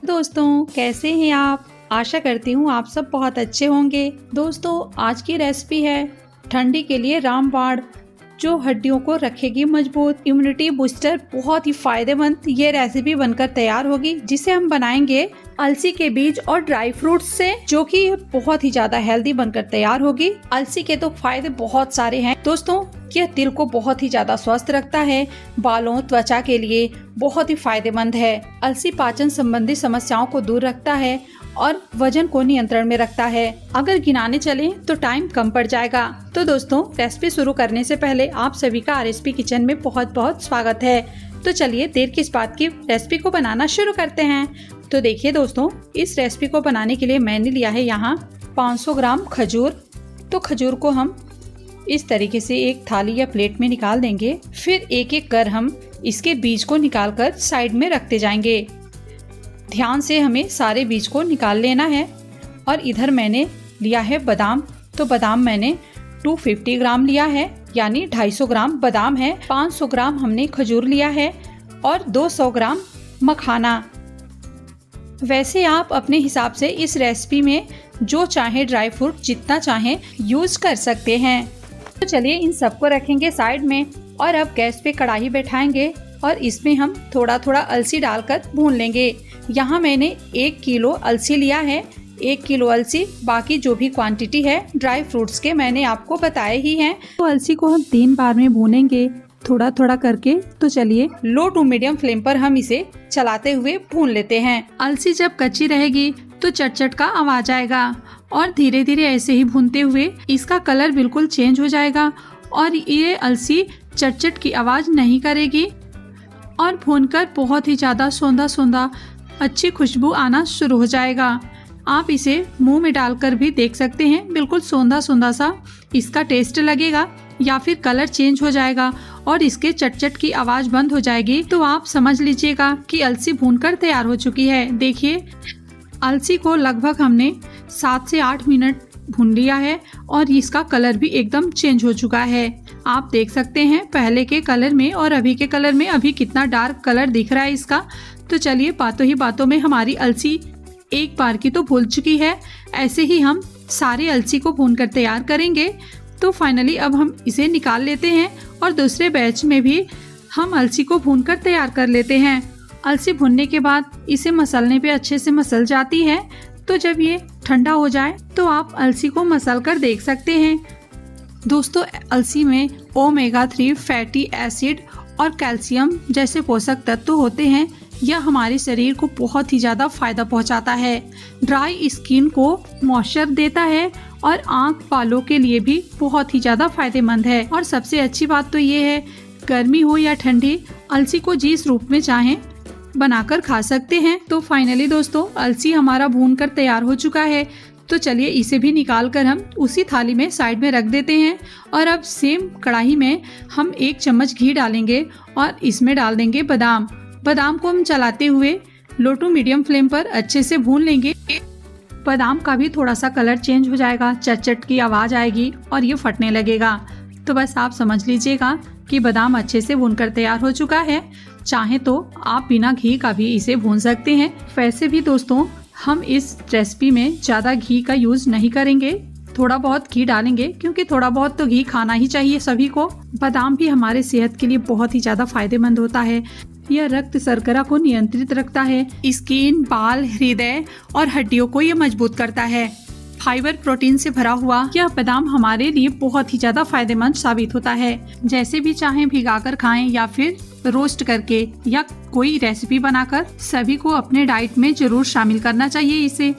दोस्तों कैसे हैं आप? आशा करती हूँ आप सब बहुत अच्छे होंगे। दोस्तों आज की रेसिपी है ठंडी के लिए रामबाण, जो हड्डियों को रखेगी मजबूत। इम्यूनिटी बूस्टर बहुत ही फायदेमंद ये रेसिपी बनकर तैयार होगी, जिसे हम बनाएंगे अलसी के बीज और ड्राई फ्रूट्स से, जो कि बहुत ही ज्यादा हेल्दी बनकर तैयार होगी। अलसी के तो फायदे बहुत सारे हैं दोस्तों। यह दिल को बहुत ही ज्यादा स्वस्थ रखता है, बालों त्वचा के लिए बहुत ही फायदेमंद है। अलसी पाचन संबंधी समस्याओं को दूर रखता है और वजन को नियंत्रण में रखता है। अगर गिनाने चले तो टाइम कम पड़ जाएगा। तो दोस्तों रेसिपी शुरू करने से पहले आप सभी का आरएसपी किचन में बहुत बहुत स्वागत है। तो चलिए देर किस बात की, रेसिपी को बनाना शुरू करते हैं। तो देखिए दोस्तों, इस रेसिपी को बनाने के लिए मैंने लिया है यहाँ 500 ग्राम खजूर। तो खजूर को हम इस तरीके से एक थाली या प्लेट में निकाल देंगे। फिर एक एक कर हम इसके बीज को निकालकर साइड में रखते जाएंगे। ध्यान से हमें सारे बीज को निकाल लेना है। और इधर मैंने लिया है बादाम। तो बादाम मैंने 250 ग्राम लिया है, यानी 250 ग्राम बादाम है। 500 ग्राम हमने खजूर लिया है और 200 ग्राम मखाना। वैसे आप अपने हिसाब से इस रेसिपी में जो चाहे ड्राई फ्रूट जितना चाहे यूज कर सकते हैं। तो चलिए इन सबको रखेंगे साइड में और अब गैस पे कढ़ाई बैठाएंगे और इसमें हम थोड़ा थोड़ा अलसी डालकर भून लेंगे। यहाँ मैंने 1 किलो अलसी लिया है, 1 किलो अलसी। बाकी जो भी क्वांटिटी है ड्राई फ्रूट्स के मैंने आपको बताए ही हैं। तो अलसी को हम 3 बार में भूनेंगे थोड़ा थोड़ा करके। तो चलिए लो टू मीडियम फ्लेम पर हम इसे चलाते हुए भून लेते हैं। अलसी जब कच्ची रहेगी तो चटचट का आवाज आएगा और धीरे धीरे ऐसे ही भूनते हुए इसका कलर बिल्कुल चेंज हो जाएगा और ये अलसी चटचट की आवाज नहीं करेगी और भूनकर बहुत ही ज्यादा सौंधा सौंधा अच्छी खुशबू आना शुरू हो जाएगा। आप इसे मुंह में डालकर भी देख सकते हैं, बिल्कुल सौंधा सौंधा सा इसका टेस्ट लगेगा या फिर कलर चेंज हो जाएगा और इसके चटचट की आवाज बंद हो जाएगी। तो आप समझ लीजिएगा कि अलसी भूनकर तैयार हो चुकी है। देखिए अलसी को लगभग हमने 7 से 8 मिनट भून लिया है और इसका कलर भी एकदम चेंज हो चुका है। आप देख सकते हैं पहले के कलर में और अभी के कलर में अभी कितना डार्क कलर दिख रहा है इसका। तो चलिए बातों ही बातों में हमारी अलसी एक बार की तो भून चुकी है। ऐसे ही हम सारे अलसी को भून कर तैयार करेंगे। तो फाइनली अब हम इसे निकाल लेते हैं और दूसरे बैच में भी हम अलसी को भून कर तैयार कर लेते हैं। अलसी भुनने के बाद इसे मसलने पे अच्छे से मसल जाती है। तो जब ये ठंडा हो जाए तो आप अलसी को मसल कर देख सकते हैं। दोस्तों अलसी में ओमेगा 3 फैटी एसिड और कैल्शियम जैसे पोषक तत्व होते हैं। यह हमारे शरीर को बहुत ही ज़्यादा फायदा पहुंचाता है। ड्राई स्किन को मॉइस्चर देता है और आँख बालों के लिए भी बहुत ही ज़्यादा फायदेमंद है। और सबसे अच्छी बात तो ये है, गर्मी हो या ठंडी, अलसी को जिस रूप में चाहें बनाकर खा सकते हैं। तो फाइनली दोस्तों अलसी हमारा भून कर तैयार हो चुका है। तो चलिए इसे भी निकाल कर हम उसी थाली में साइड में रख देते हैं। और अब सेम कढ़ाई में हम 1 चम्मच घी डालेंगे और इसमें डाल देंगे बादाम। बादाम को हम चलाते हुए लो टू मीडियम फ्लेम पर अच्छे से भून लेंगे। बादाम का भी थोड़ा सा कलर चेंज हो जाएगा, चटचट की आवाज आएगी और ये फटने लगेगा। तो बस आप समझ लीजिएगा कि बादाम अच्छे से भूनकर तैयार हो चुका है। चाहे तो आप बिना घी का भी इसे भून सकते हैं। वैसे भी दोस्तों हम इस रेसिपी में ज़्यादा घी का यूज नहीं करेंगे, थोड़ा बहुत घी डालेंगे क्योंकि थोड़ा बहुत तो घी खाना ही चाहिए सभी को। बादाम भी हमारे सेहत के लिए बहुत ही ज़्यादा फायदेमंद होता है। यह रक्त शर्करा को नियंत्रित रखता है, स्किन, बाल, हृदय और हड्डियों को यह मजबूत करता है। फाइबर प्रोटीन से भरा हुआ यह बादाम हमारे लिए बहुत ही ज्यादा फायदेमंद साबित होता है। जैसे भी चाहें भिगाकर खाएं या फिर रोस्ट करके या कोई रेसिपी बनाकर, सभी को अपने डाइट में जरूर शामिल करना चाहिए इसे।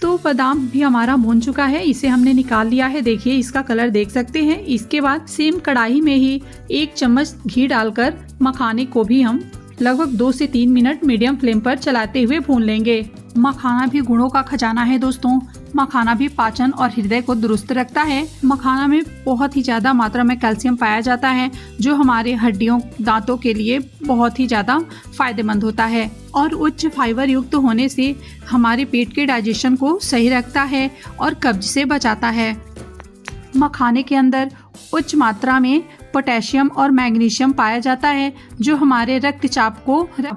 तो बादाम भी हमारा भून चुका है, इसे हमने निकाल लिया है। देखिए इसका कलर देख सकते हैं। इसके बाद सेम कढ़ाई में ही 1 चम्मच घी डालकर मखाने को भी हम लगभग 2 से 3 मिनट मीडियम फ्लेम पर चलाते हुए भून लेंगे। मखाना भी गुणों का खजाना है दोस्तों। मखाना भी पाचन और हृदय को दुरुस्त रखता है। मखाना में बहुत ही ज्यादा मात्रा में कैल्शियम पाया जाता है, जो हमारे हड्डियों, दांतों के लिए बहुत ही ज्यादा फायदेमंद होता है। और उच्च फाइबर युक्त होने से हमारे पेट के डाइजेशन को सही रखता है और कब्ज से बचाता है। मखाने के अंदर उच्च मात्रा में पोटेशियम और मैग्नीशियम पाया जाता है, जो हमारे रक्तचाप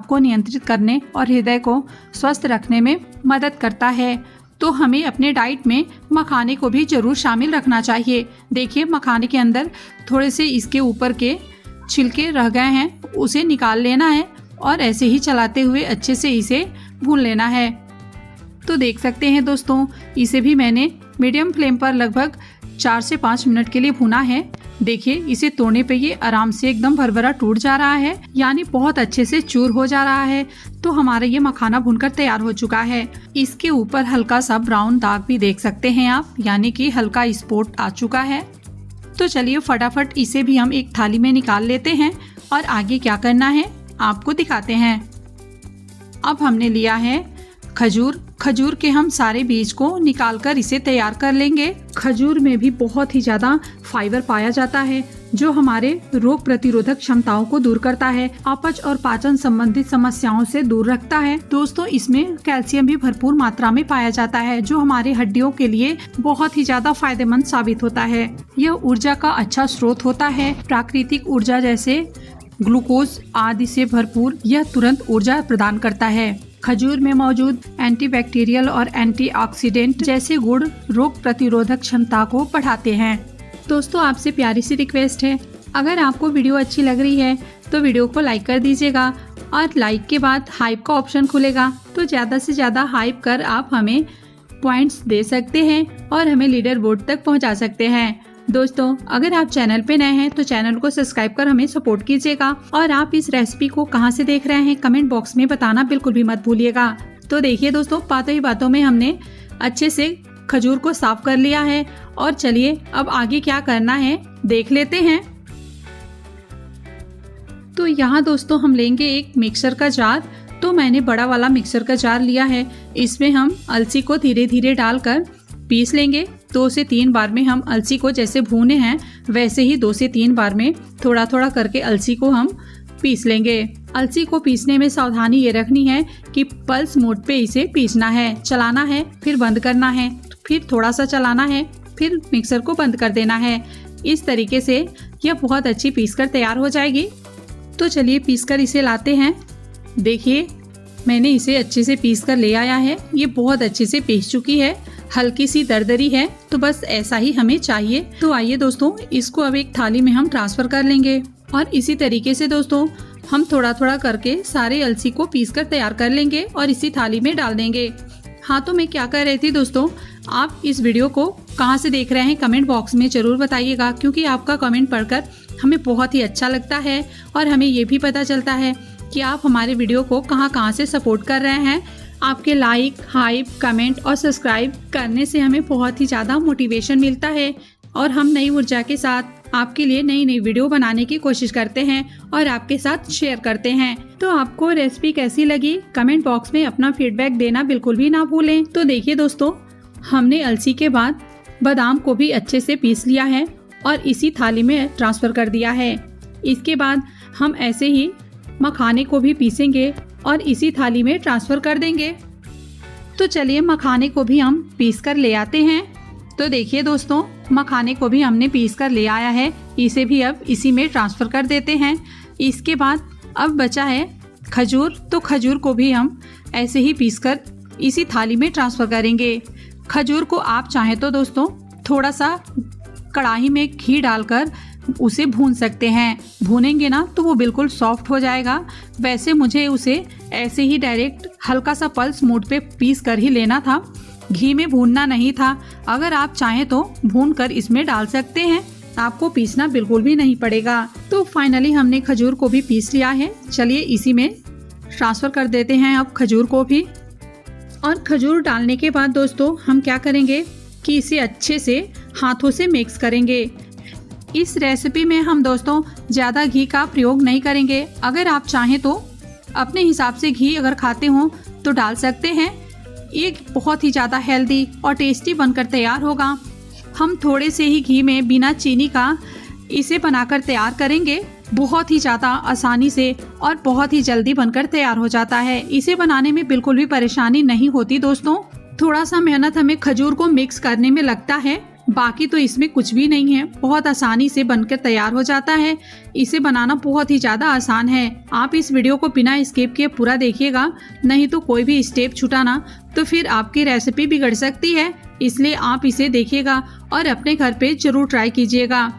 को नियंत्रित करने और हृदय को स्वस्थ रखने में मदद करता है। तो हमें अपने डाइट में मखाने को भी जरूर शामिल रखना चाहिए। देखिए, मखाने के अंदर थोड़े से इसके ऊपर के छिलके रह गए हैं, उसे निकाल लेना है और ऐसे ही चलाते हुए अच्छे से इसे भून लेना है। तो देख सकते हैं दोस्तों, इसे भी मैंने मीडियम फ्लेम पर लगभग 4 से 5 मिनट के लिए भुना है। देखिए, इसे तोड़ने पे ये आराम से एकदम भरभरा टूट जा रहा है, यानी बहुत अच्छे से चूर हो जा रहा है। तो हमारा ये मखाना भुनकर तैयार हो चुका है। इसके ऊपर हल्का सा ब्राउन दाग भी देख सकते हैं आप, यानी कि हल्का स्पॉट आ चुका है। तो चलिए फटाफट इसे भी हम एक थाली में निकाल लेते हैं और आगे क्या करना है आपको दिखाते हैं। अब हमने लिया है खजूर के हम सारे बीज को निकालकर इसे तैयार कर लेंगे। खजूर में भी बहुत ही ज्यादा फाइबर पाया जाता है, जो हमारे रोग प्रतिरोधक क्षमताओं को दूर करता है, अपच और पाचन संबंधित समस्याओं से दूर रखता है। दोस्तों, इसमें कैल्शियम भी भरपूर मात्रा में पाया जाता है, जो हमारे हड्डियों के लिए बहुत ही ज्यादा फायदेमंद साबित होता है। यह ऊर्जा का अच्छा स्रोत होता है। प्राकृतिक ऊर्जा जैसे ग्लूकोज आदि से भरपूर यह तुरंत ऊर्जा प्रदान करता है। खजूर में मौजूद एंटीबैक्टीरियल और एंटीऑक्सीडेंट जैसे गुण रोग प्रतिरोधक क्षमता को बढ़ाते हैं। दोस्तों, आपसे प्यारी सी रिक्वेस्ट है, अगर आपको वीडियो अच्छी लग रही है तो वीडियो को लाइक कर दीजिएगा और लाइक के बाद हाइप का ऑप्शन खुलेगा, तो ज़्यादा से ज़्यादा हाइप कर आप हमें पॉइंट्स दे सकते हैं और हमें लीडर बोर्ड तक पहुंचा सकते हैं। दोस्तों, अगर आप चैनल पे नए हैं तो चैनल को सब्सक्राइब कर हमें सपोर्ट कीजिएगा और आप इस रेसिपी को कहां से देख रहे हैं कमेंट बॉक्स में बताना बिल्कुल भी मत भूलिएगा। तो देखिए दोस्तों, बातों ही बातों में हमने अच्छे से खजूर को साफ कर लिया है और चलिए अब आगे क्या करना है देख लेते हैं। तो यहाँ दोस्तों हम लेंगे एक मिक्सर का जार। तो मैंने बड़ा वाला मिक्सर का जार लिया है। इसमें हम अलसी को धीरे धीरे डालकर पीस लेंगे। 2 से 3 बार में हम अलसी को जैसे भूने हैं वैसे ही 2 से 3 बार में थोड़ा थोड़ा करके अलसी को हम पीस लेंगे। अलसी को पीसने में सावधानी ये रखनी है कि पल्स मोड पे इसे पीसना है, चलाना है, फिर बंद करना है, फिर थोड़ा सा चलाना है, फिर मिक्सर को बंद कर देना है। इस तरीके से यह बहुत अच्छी पीसकर तैयार हो जाएगी। तो चलिए पीसकर इसे लाते हैं। देखिए, मैंने इसे अच्छे से पीस कर ले आया है। ये बहुत अच्छे से पीस चुकी है, हल्की सी दरदरी है, तो बस ऐसा ही हमें चाहिए। तो आइए दोस्तों, इसको अब एक थाली में हम ट्रांसफर कर लेंगे और इसी तरीके से दोस्तों हम थोड़ा थोड़ा करके सारे अलसी को पीस कर तैयार कर लेंगे और इसी थाली में डाल देंगे। हाँ, तो मैं क्या कर रही थी दोस्तों, आप इस वीडियो को कहाँ से देख रहे हैं कमेंट बॉक्स में जरूर बताइएगा, क्योंकि आपका कमेंट पढ़कर हमें बहुत ही अच्छा लगता है और हमें ये भी पता चलता है कि आप हमारे वीडियो को कहाँ से सपोर्ट कर रहे हैं। आपके लाइक, हाइप, कमेंट और सब्सक्राइब करने से हमें बहुत ही ज़्यादा मोटिवेशन मिलता है और हम नई ऊर्जा के साथ आपके लिए नई नई वीडियो बनाने की कोशिश करते हैं और आपके साथ शेयर करते हैं। तो आपको रेसिपी कैसी लगी कमेंट बॉक्स में अपना फीडबैक देना बिल्कुल भी ना भूलें। तो देखिए दोस्तों, हमने अलसी के बाद बादाम को भी अच्छे से पीस लिया है और इसी थाली में ट्रांसफ़र कर दिया है। इसके बाद हम ऐसे ही मखाने को भी पीसेंगे और इसी थाली में ट्रांसफ़र कर देंगे। तो चलिए मखाने को भी हम पीस कर ले आते हैं। तो देखिए दोस्तों, मखाने को भी हमने पीस कर ले आया है। इसे भी अब इसी में ट्रांसफ़र कर देते हैं। इसके बाद अब बचा है खजूर। तो खजूर को भी हम ऐसे ही पीस कर इसी थाली में ट्रांसफ़र करेंगे। खजूर को आप चाहें तो दोस्तों थोड़ा सा कढ़ाई में घी डालकर उसे भून सकते हैं। भूनेंगे ना तो वो बिल्कुल सॉफ्ट हो जाएगा। वैसे मुझे उसे ऐसे ही डायरेक्ट हल्का सा पल्स मोड पे पीस कर ही लेना था, घी में भूनना नहीं था। अगर आप चाहें तो भून कर इसमें डाल सकते हैं, आपको पीसना बिल्कुल भी नहीं पड़ेगा। तो फाइनली हमने खजूर को भी पीस लिया है। चलिए इसी में ट्रांसफ़र कर देते हैं अब खजूर को भी। और खजूर डालने के बाद दोस्तों हम क्या करेंगे कि इसे अच्छे से हाथों से मिक्स करेंगे। इस रेसिपी में हम दोस्तों ज़्यादा घी का प्रयोग नहीं करेंगे। अगर आप चाहें तो अपने हिसाब से घी अगर खाते हो तो डाल सकते हैं। ये बहुत ही ज़्यादा हेल्दी और टेस्टी बनकर तैयार होगा। हम थोड़े से ही घी में बिना चीनी का इसे बनाकर तैयार करेंगे। बहुत ही ज़्यादा आसानी से और बहुत ही जल्दी बनकर तैयार हो जाता है। इसे बनाने में बिल्कुल भी परेशानी नहीं होती दोस्तों। थोड़ा सा मेहनत हमें खजूर को मिक्स करने में लगता है, बाकी तो इसमें कुछ भी नहीं है, बहुत आसानी से बनकर तैयार हो जाता है। इसे बनाना बहुत ही ज़्यादा आसान है। आप इस वीडियो को बिना स्किप किए पूरा देखिएगा, नहीं तो कोई भी स्टेप छूटा ना तो फिर आपकी रेसिपी बिगड़ सकती है। इसलिए आप इसे देखिएगा और अपने घर पे जरूर ट्राई कीजिएगा।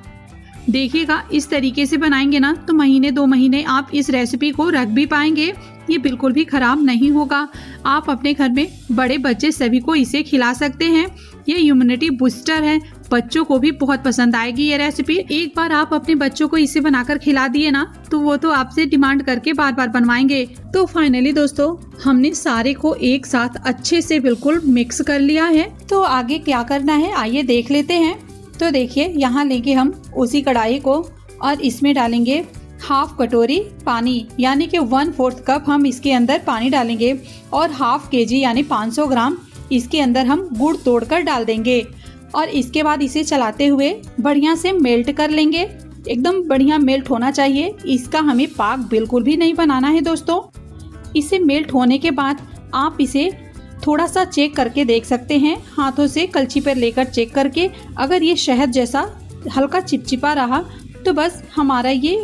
देखिएगा इस तरीके से बनाएंगे ना तो महीने 2 महीने आप इस रेसिपी को रख भी पाएंगे। ये बिल्कुल भी खराब नहीं होगा। आप अपने घर में बड़े बच्चे सभी को इसे खिला सकते हैं। ये इम्यूनिटी बूस्टर है, बच्चों को भी बहुत पसंद आएगी ये रेसिपी। एक बार आप अपने बच्चों को इसे बनाकर खिला दिए ना तो वो तो आपसे डिमांड करके बार बार बनवाएंगे। तो फाइनली दोस्तों हमने सारे को एक साथ अच्छे से बिल्कुल मिक्स कर लिया है। तो आगे क्या करना है आइए देख लेते हैं। तो देखिए यहाँ लेंगे हम उसी कढ़ाई को और इसमें डालेंगे हाफ कटोरी पानी, यानी कि 1/4 कप हम इसके अंदर पानी डालेंगे और हाफ केजी यानी 500 ग्राम इसके अंदर हम गुड़ तोड़कर डाल देंगे। और इसके बाद इसे चलाते हुए बढ़िया से मेल्ट कर लेंगे। एकदम बढ़िया मेल्ट होना चाहिए, इसका हमें पाक बिल्कुल भी नहीं बनाना है दोस्तों। इसे मेल्ट होने के बाद आप इसे थोड़ा सा चेक करके देख सकते हैं, हाथों से कलछी पर लेकर चेक करके। अगर ये शहद जैसा हल्का चिपचिपा रहा तो बस हमारा ये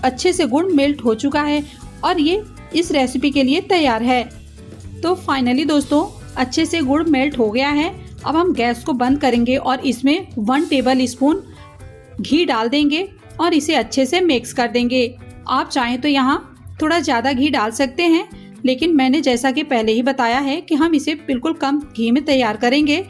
अच्छे से गुड़ मेल्ट हो चुका है और ये इस रेसिपी के लिए तैयार है। तो फाइनली दोस्तों अच्छे से गुड़ मेल्ट हो गया है। अब हम गैस को बंद करेंगे और इसमें 1 टेबल स्पून घी डाल देंगे और इसे अच्छे से मिक्स कर देंगे। आप चाहें तो यहाँ थोड़ा ज़्यादा घी डाल सकते हैं, लेकिन मैंने जैसा कि पहले ही बताया है कि हम इसे बिल्कुल कम घी में तैयार करेंगे।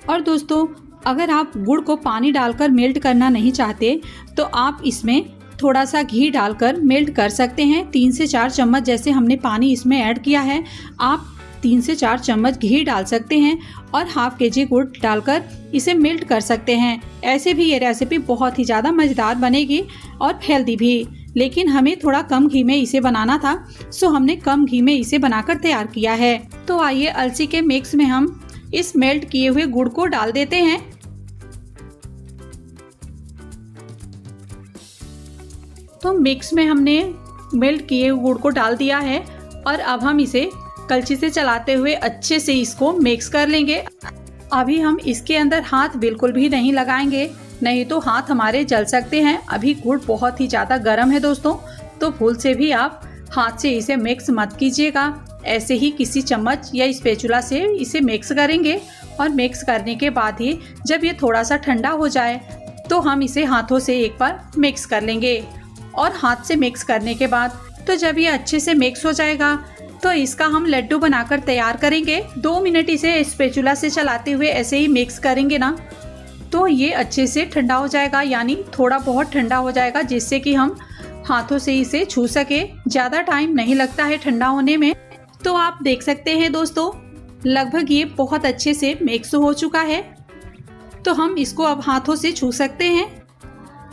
और दोस्तों अगर आप गुड़ को पानी डालकर मेल्ट करना नहीं चाहते तो आप इसमें थोड़ा सा घी डालकर मेल्ट कर सकते हैं। 3 से 4 चम्मच जैसे हमने पानी इसमें ऐड किया है, आप 3 से 4 चम्मच घी डाल सकते हैं और हाफ केजी गुड़ डालकर इसे मेल्ट कर सकते हैं। ऐसे भी ये रेसिपी बहुत ही ज़्यादा मज़ेदार बनेगी और हेल्दी भी, लेकिन हमें थोड़ा कम घी में इसे बनाना था, सो हमने कम घी में इसे बनाकर तैयार किया है। तो आइए अलसी के मिक्स में हम इस मेल्ट किए हुए गुड़ को डाल देते हैं। तो मिक्स में हमने मेल्ट किए हुए गुड़ को डाल दिया है और अब हम इसे कलछी से चलाते हुए अच्छे से इसको मिक्स कर लेंगे। अभी हम इसके अंदर हाथ बिल्कुल भी नहीं लगाएंगे, नहीं तो हाथ हमारे जल सकते हैं। अभी गुड़ बहुत ही ज़्यादा गर्म है दोस्तों, तो भूल से भी आप हाथ से इसे मिक्स मत कीजिएगा। ऐसे ही किसी चम्मच या स्पैचुला से इसे मिक्स करेंगे और मिक्स करने के बाद ही जब ये थोड़ा सा ठंडा हो जाए तो हम इसे हाथों से एक बार मिक्स कर लेंगे। और हाथ से मिक्स करने के बाद तो जब ये अच्छे से मिक्स हो जाएगा तो इसका हम लड्डू बनाकर तैयार करेंगे। 2 मिनट इसे स्पैचुला से चलाते हुए ऐसे ही मिक्स करेंगे ना तो ये अच्छे से ठंडा हो जाएगा, यानी थोड़ा बहुत ठंडा हो जाएगा, जिससे कि हम हाथों से इसे छू सके। ज़्यादा टाइम नहीं लगता है ठंडा होने में। तो आप देख सकते हैं दोस्तों लगभग ये बहुत अच्छे से मिक्स हो चुका है। तो हम इसको अब हाथों से छू सकते हैं।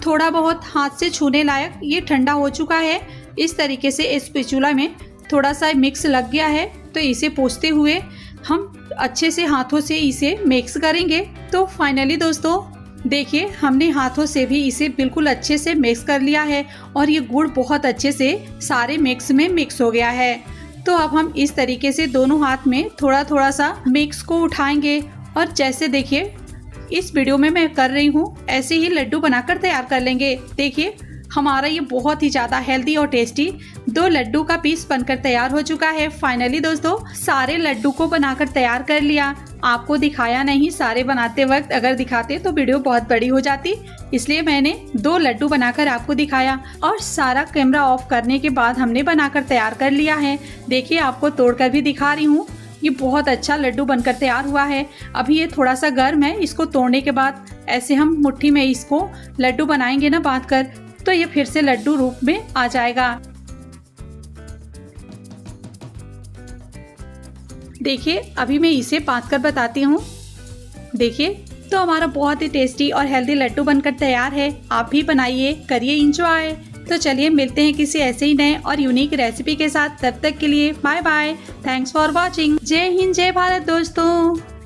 थोड़ा बहुत हाथ से छूने लायक ये ठंडा हो चुका है। इस तरीके से स्पैचुला में थोड़ा सा मिक्स लग गया है तो इसे पोंछते हुए हम अच्छे से हाथों से इसे मिक्स करेंगे। तो फाइनली दोस्तों देखिए हमने हाथों से भी इसे बिल्कुल अच्छे से मिक्स कर लिया है और ये गुड़ बहुत अच्छे से सारे मिक्स में मिक्स हो गया है। तो अब हम इस तरीके से दोनों हाथ में थोड़ा थोड़ा सा मिक्स को उठाएंगे और जैसे देखिए इस वीडियो में मैं कर रही हूँ ऐसे ही लड्डू बनाकर तैयार कर लेंगे। देखिए हमारा ये बहुत ही ज़्यादा हेल्दी और टेस्टी 2 लड्डू का पीस बनकर तैयार हो चुका है। फाइनली दोस्तों सारे लड्डू को बनाकर तैयार कर लिया। आपको दिखाया नहीं, सारे बनाते वक्त अगर दिखाते तो वीडियो बहुत बड़ी हो जाती, इसलिए मैंने 2 लड्डू बनाकर आपको दिखाया। और सारा कैमरा ऑफ करने के बाद हमने बनाकर तैयार कर लिया है। देखिए आपको तोड़कर भी दिखा रही हूँ। ये बहुत अच्छा लड्डू बनकर तैयार हुआ है। अभी ये थोड़ा सा गर्म है, इसको तोड़ने के बाद ऐसे हम मुट्ठी में इसको लड्डू बनाएंगे ना बांध कर, तो ये फिर से लड्डू रूप में आ जाएगा। देखिए अभी मैं इसे बांध कर बताती हूँ। देखिए तो हमारा बहुत ही टेस्टी और हेल्दी लड्डू बनकर तैयार है। आप भी बनाइए, करिए इंजॉय। तो चलिए मिलते हैं किसी ऐसे ही नए और यूनिक रेसिपी के साथ। तब तक के लिए bye bye. Thanks for watching. जय हिंद, जय भारत दोस्तों।